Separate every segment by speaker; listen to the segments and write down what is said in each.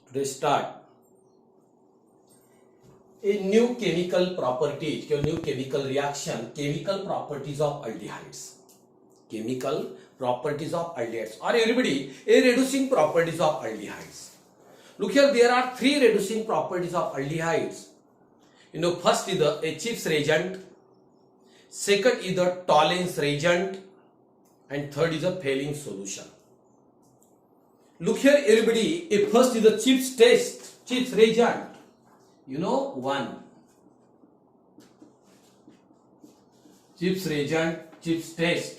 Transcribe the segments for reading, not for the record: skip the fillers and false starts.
Speaker 1: Today start a new chemical properties, a new chemical reaction, chemical properties of aldehydes. Chemical properties of aldehydes. Or everybody, a reducing properties of aldehydes. Look here, there are three reducing properties of aldehydes. First is the Chips reagent, second is the Tollens reagent, and third is a failing solution. Look here, everybody. First is the Chips test, Chips reagent. One Chips reagent, Chips test.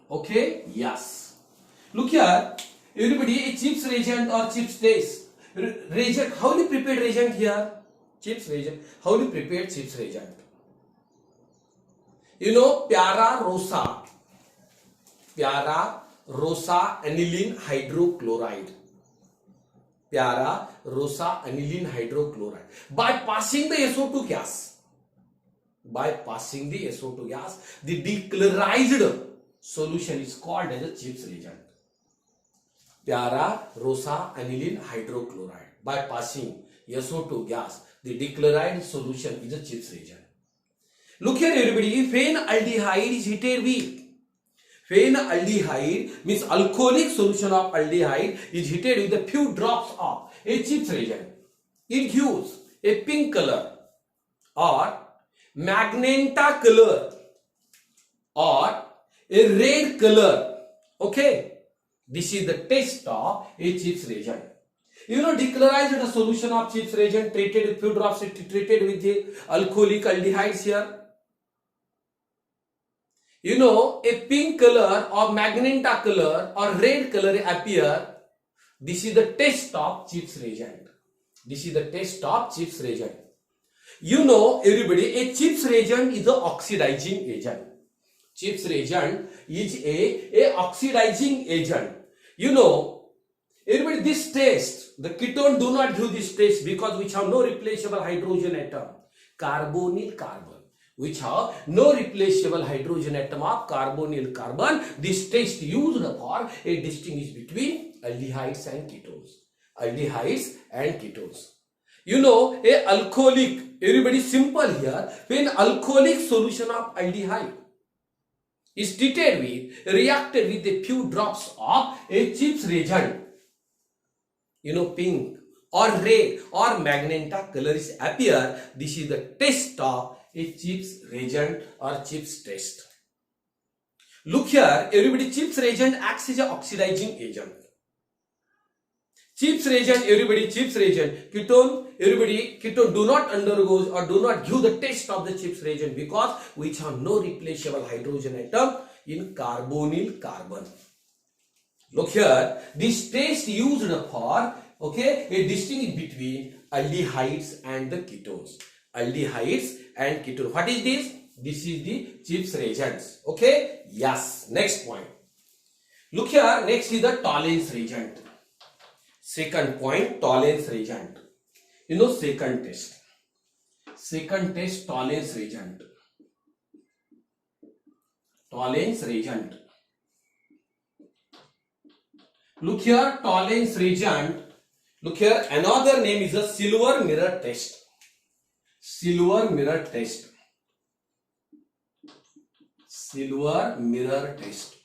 Speaker 1: Okay, yes. Look here, everybody. A Chips reagent or Chips test. Reagent. How do you prepare reagent here? Chips reagent. How do you prepare Chips reagent? Para rosa aniline hydrochloride. Para rosa aniline hydrochloride. By passing the SO2 gas. By passing the SO2 gas, the decolorized solution is called as a Chips reagent. Para rosa aniline hydrochloride. By passing SO2 gas, the decolorized solution is a Chips reagent. Look here, everybody. Phenaldehyde is heated with. Phenaldehyde means alcoholic solution of aldehyde is heated with a few drops of a Chips reagent. It gives a pink color or magenta color or a red color. Okay, this is the test of a Chips reagent. Decolorized solution of Chips reagent treated with few drops, treated with the alcoholic aldehydes here. A pink color or magenta color or red color appear. This is the test of Chips reagent. This is the test of Chips reagent. Everybody, a Chips reagent is an oxidizing agent. Chips reagent is a oxidizing agent. Everybody, this test, the ketone do not do this test because which have no replaceable hydrogen atom. Carbonyl carbon. Which have no replaceable hydrogen atom of carbonyl carbon. This test used for a distinguish between aldehydes and ketones. Aldehydes and ketones. A alcoholic, everybody simple here, when alcoholic solution of aldehyde is treated with, reacted with a few drops of a Chips reagent, pink or red or magenta colors appear. This is the test of a Chips reagent or Chips test. Look here, everybody, Chips reagent acts as an oxidizing agent. Chips reagent, everybody, Chips reagent, ketone, everybody, ketone do not undergo or do not give the test of the Chips reagent because which have no replaceable hydrogen atom in carbonyl carbon. Look here, this test used for, a distinguish between aldehydes and the ketones. Aldehydes and ketone. What is this? This is the Chips reagents. Okay? Yes. Next point. Look here. Next is the Tollens reagent. Second point, Tollens reagent. Second test. Second test, Tollens reagent. Tollens reagent. Look here, Tollens reagent. Look here. Another name is a silver mirror test. Silver mirror test. Silver mirror test.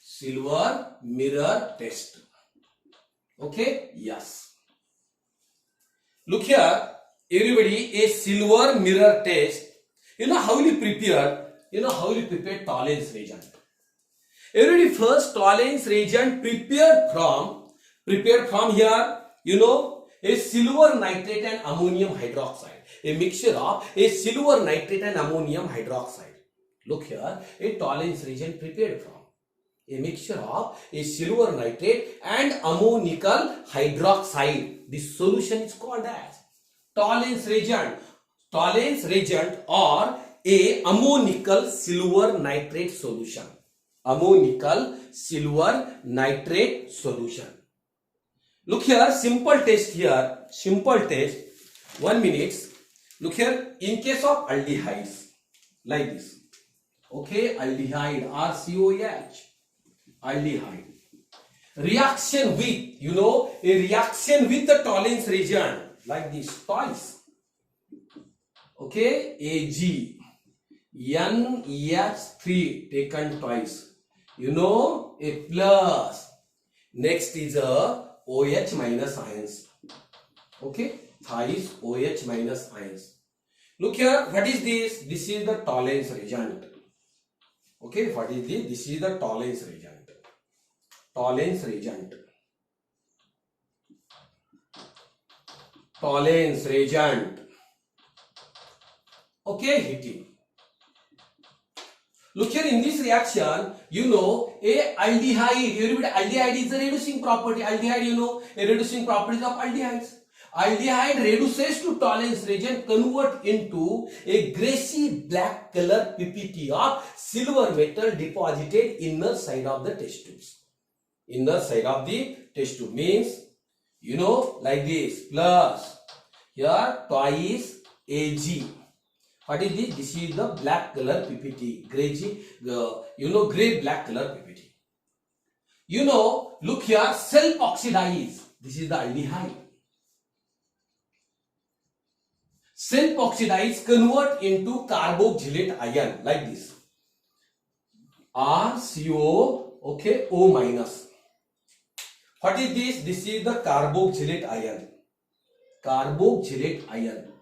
Speaker 1: Silver mirror test. Okay? Yes. Look here, everybody, a silver mirror test. How will you prepare? How will you prepare Tollens reagent? Everybody, first Tollens reagent prepared from here, a silver nitrate and ammonium hydroxide. A mixture of a silver nitrate and ammonium hydroxide. Look here, a Tollens reagent prepared from a mixture of a silver nitrate and ammonical hydroxide. This solution is called as Tollens reagent. Tollens reagent or a ammonical silver nitrate solution. Ammonical silver nitrate solution. Look here, simple test here. Simple test. 1 minute. Look here, in case of aldehydes, like this. Okay, aldehyde, RCOH, aldehyde. reaction with, a reaction with the tolerance region, like this, twice. Okay, Ag, NH3 taken twice. A plus. Next is a OH minus ions. Okay, thrice OH minus ions. Look here, what is this? This is the tolerance reagent. Okay, what is this? This is the tolerance reagent. Tolerance reagent. Tolerance reagent. Okay, heating. Look here, in this reaction, a aldehyde. Everybody, aldehyde is a reducing property. Aldehyde, a reducing properties of aldehydes. Aldehyde reduces to tolerance reagent, convert into a grassy black color PPT of silver metal deposited inner side of the test tubes. Inner side of the test tube means, like this, plus here twice Ag. What is this? This is the black color PPT, gray black color PPT. Look here, self-oxidize. This is the aldehyde. Self-oxidize, convert into carboxylate ion, like this. RCO, okay, O minus. What is this? This is the carboxylate ion. Carboxylate ion.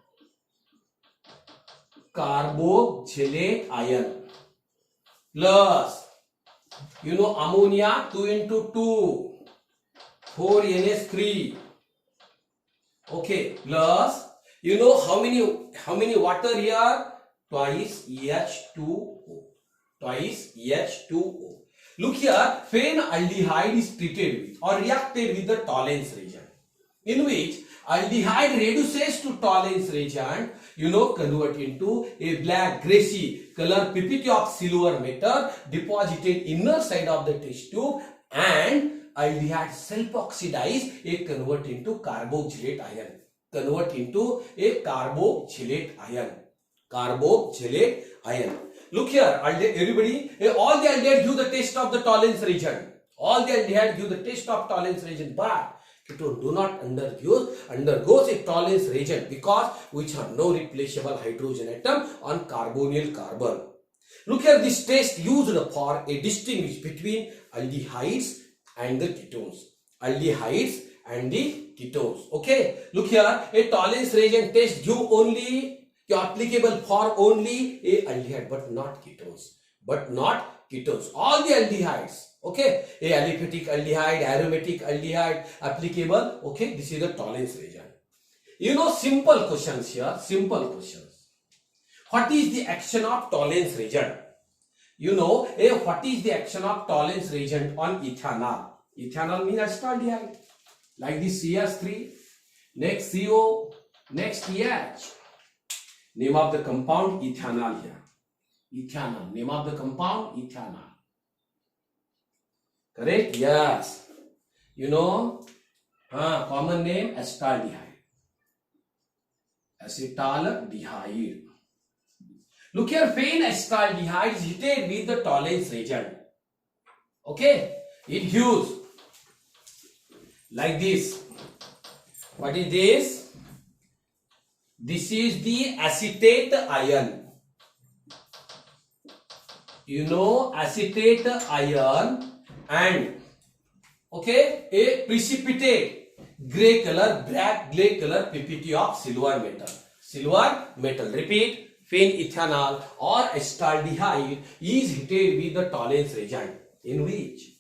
Speaker 1: Carboxylate ion. Plus, ammonia 2 into 2. 4 NH3. Okay, plus, how many water here? Twice H2O. Twice H2O. Look here, phenaldehyde is treated with or reacted with the tolerance reagent, in which aldehyde reduces to tolerance reagent, convert into a black grassy color PPT of silver metal deposited inner side of the test tube, and aldehyde self-oxidize, a convert into carboxylate ion. Convert into a carboxylate ion. Carboxylate ion. Look here, everybody, all the aldehyde give the taste of the tolerance reagent. All the aldehyde give the taste of tolerance reagent, but ketone do not undergoes a tolerance reagent because which have no replaceable hydrogen atom on carbonyl carbon. Look here, this test used for a distinguish between aldehydes and the ketones. Aldehydes and the ketones. Okay, look here, a tolerance reagent test give only applicable for only a aldehyde, but not ketones. But not ketones. All the aldehydes. Okay, a aliphatic aldehyde, aromatic aldehyde applicable. Okay, this is the tolerance reagent. Simple questions here. Simple questions. What is the action of tolerance reagent? What is the action of tolerance reagent on ethanol? Ethanol means acetaldehyde. Like this CH3, next CO, next EH. Name of the compound ethanol here. Ethanol. Name of the compound ethanol. Correct? Yes. Common name acetaldehyde. Acetaldehyde. Look here, phenacetaldehyde is heated with the tolerance reagent. Okay? It gives like this. What is this? This is the acetate ion. Acetate ion and okay, a precipitate gray color, black gray color PPT of silver metal. Silver metal. Repeat. Phenethanol or acetaldehyde is heated with the tolerance reagent, in which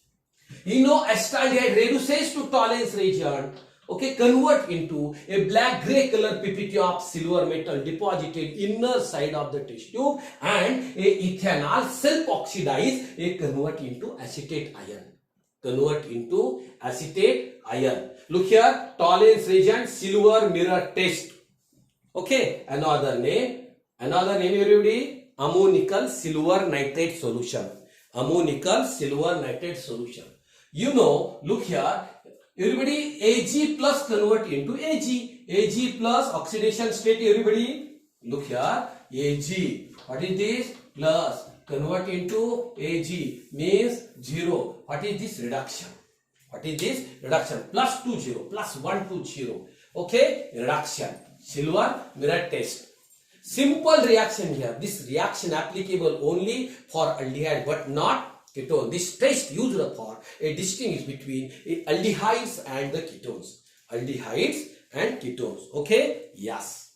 Speaker 1: acetaldehyde reduces to tolerance reagent, okay, convert into a black gray color PPT of silver metal deposited inner side of the test tube, and a ethanol self-oxidize, a convert into acetate ion. Convert into acetate ion. Look here, tolerance reagent, silver mirror test. Okay, another name everybody, ammonical silver nitrate solution. Ammonical silver nitrate solution. Look here, everybody, Ag plus convert into Ag. Ag plus oxidation state, everybody. Look here, Ag. What is this? Plus convert into Ag means 0. What is this? Reduction. What is this? Reduction. Plus 2 0, plus 1 2 0. Okay, reduction. Silver mirror test. Simple reaction here. This reaction applicable only for aldehyde but not ketone. This test used for a distinguish between aldehydes and the ketones. Aldehydes and ketones. Okay? Yes.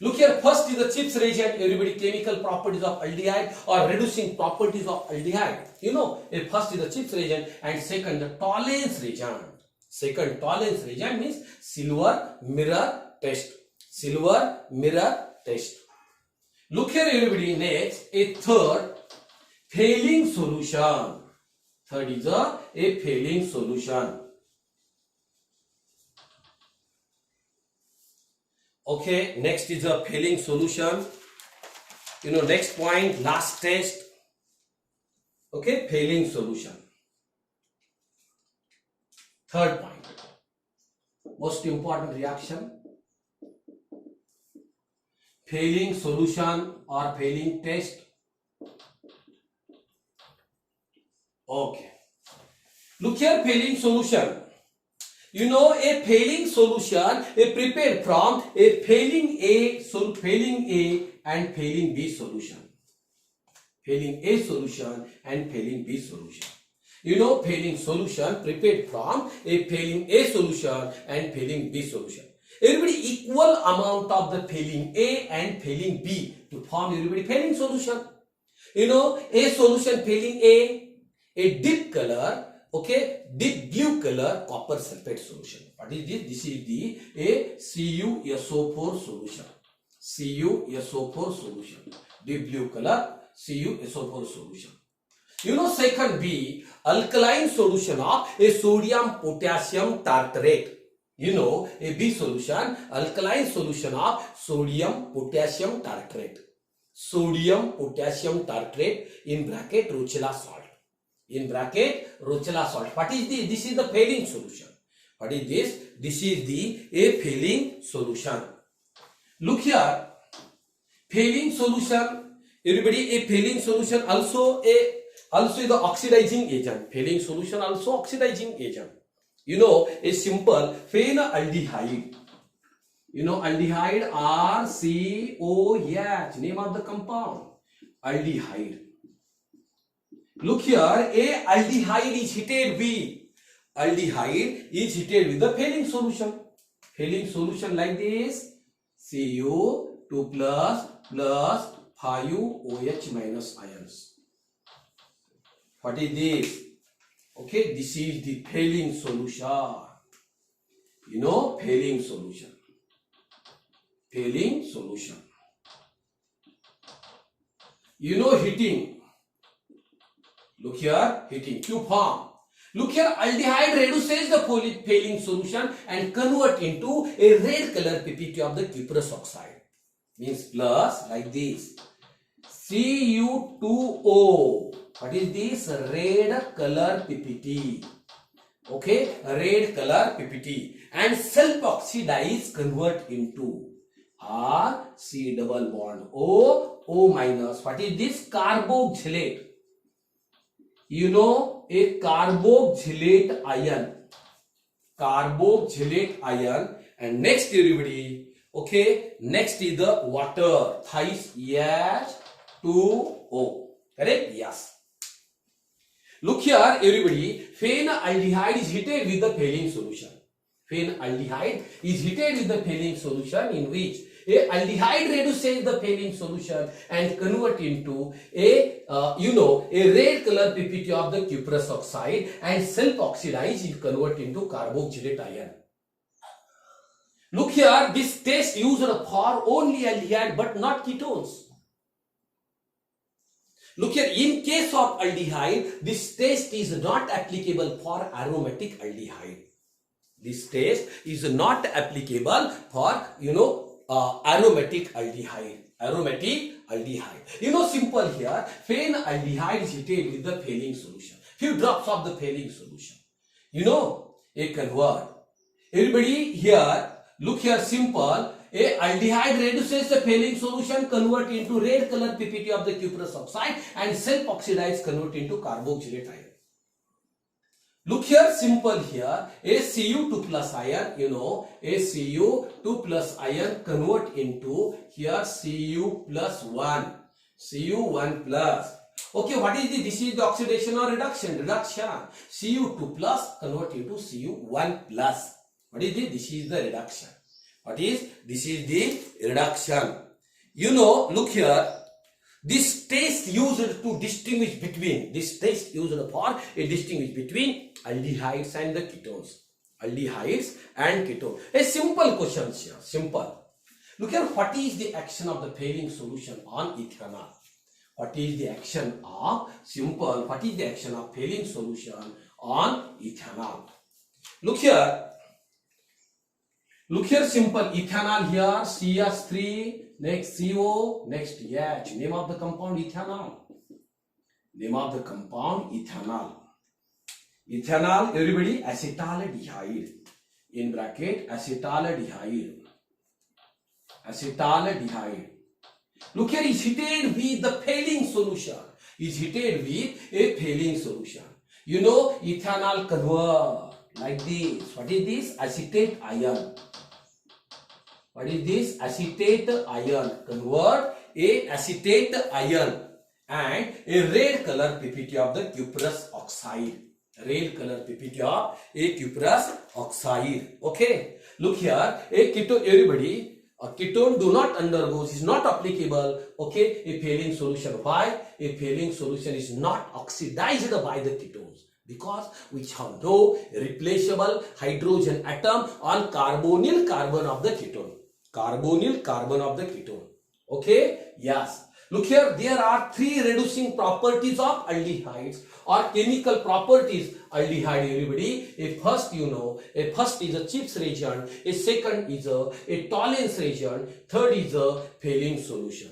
Speaker 1: Look here, first is the Chips reagent, everybody, chemical properties of aldehyde or reducing properties of aldehyde. You know, first is the Chips reagent and second the Tollens reagent. Second Tollens reagent means silver mirror test. Silver mirror test. Look here, everybody, next, a third failing solution. Third is a failing solution. Okay, next is a failing solution. You know, next point, last test. Okay, failing solution. Third point, most important reaction. Failing solution or failing test. Okay. Look here, failing solution. You know, a failing solution is prepared from a failing A and failing B solution. Failing A solution and failing B solution. You know, failing solution prepared from a failing A solution and failing B solution. Everybody, equal amount of the failing A and failing B to form everybody failing solution. You know, A solution failing a deep color. Okay, deep blue color copper sulfate solution. What is this? This is the CuSO4 solution. CuSO4 solution. Deep blue color CuSO4 solution. You know, second B, alkaline solution of a sodium potassium tartrate. You know, a B solution, alkaline solution of sodium potassium tartrate. Sodium potassium tartrate in bracket Rochella salt. In bracket Rochella salt. What is this? This is the failing solution. What is this? This is the a failing solution. Look here, failing solution. Everybody, a failing solution also is the oxidizing agent. Failing solution also oxidizing agent. You know, a simple phenaldehyde. You know, aldehyde RCOH, name of the compound. Aldehyde. Look here, a aldehyde is heated with. Aldehyde is heated with the failing solution. Failing solution like this. Cu2 plus 5OH minus ions. What is this? Okay, this is the failing solution. You know, failing solution. Failing solution. You know, heating. Look here, heating, Q form. Look here, aldehyde reduces the failing solution and convert into a red color PPT of the cuprous oxide. Means plus like this. Cu2O. What is this? Red color PPT. Okay, red color PPT. And self-oxidize convert into RC double bond O minus. What is this? Carboxylate. You know, a carboxylate ion. Carboxylate ion. And next, everybody, okay, next is the water. Thrice H2O. Correct? Yes. Look here, everybody, phenaldehyde is heated with the failing solution. Phenaldehyde is heated with the failing solution in which a aldehyde reduces the failing solution and convert into a red color PPT of the cuprous oxide and self-oxidize it convert into carboxylate ion. Look here, this test used for only aldehyde but not ketones. Look here, in case of aldehyde, this test is not applicable for aromatic aldehyde. This test is not applicable for, aromatic aldehyde. Aromatic aldehyde. You know, simple here, phenaldehyde is heated with the failing solution. Few drops of the failing solution. You know, a convert. Everybody here, look here, simple. A aldehyde reduces the failing solution, convert into red color PPT of the cuprous oxide and self-oxidize convert into carboxylate ion. Look here, simple here. ACU2 plus ion, ACU2 plus ion convert into here Cu plus 1. Cu1 plus. Okay, what is this? This is the oxidation or reduction? Reduction. Cu2 plus convert into Cu1 plus. What is this? This is the reduction. What is? This is the reduction. Look here. This test used to distinguish between, aldehydes and the ketones. Aldehydes and ketones. A simple question here. Simple. Look here, what is the action of the Fehling solution on ethanol? What is the action of, what is the action of Fehling solution on ethanol? Look here, simple. Ethanol here, CH3, next CO, next H. Name of the compound ethanol. Name of the compound ethanol. Ethanol, everybody, acetaldehyde. In bracket, acetaldehyde. Acetaldehyde. Look here, is heated with the Fehling solution. Is heated with a Fehling solution. Ethanol convert like this. What is this? Acetate ion. What is this? Acetate ion. Convert a acetate ion and a red color PPT of the cuprous oxide. Red color PPT of a cuprous oxide. Okay. Look here, a ketone, everybody. A ketone do not undergo, is not applicable, okay, a Fehling solution. Why? A Fehling solution is not oxidized by the ketones because we have no replaceable hydrogen atom on carbonyl carbon of the ketone. Carbonyl carbon of the ketone. Okay? Yes. Look here, there are three reducing properties of aldehydes or chemical properties aldehyde, everybody. A first is a Chips reagent, a second is a Tollens reagent, third is a Fehling solution.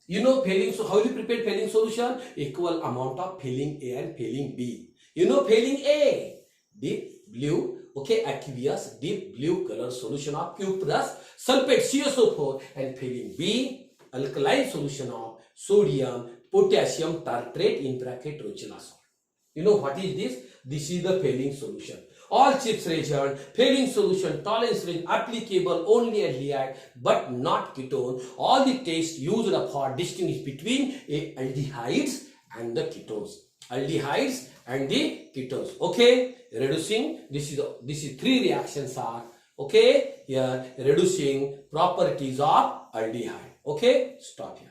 Speaker 1: Fehling, so how you prepare Fehling solution? Equal amount of Fehling A and Fehling B. Fehling A, deep blue, okay, aqueous, deep blue color solution of cuprous sulfate CSO4, and Fehling B, alkaline solution of sodium, potassium tartrate in bracket Rochella salt. What is this? This is the Fehling solution. All Chips reagent, Fehling solution, Tollens reagent applicable only aldehyde but not ketone. All the tests used for distinguish between aldehydes and the ketones. Aldehydes and the ketones. Okay, reducing. This is three reactions are okay here reducing properties of aldehyde. Okay, stop here.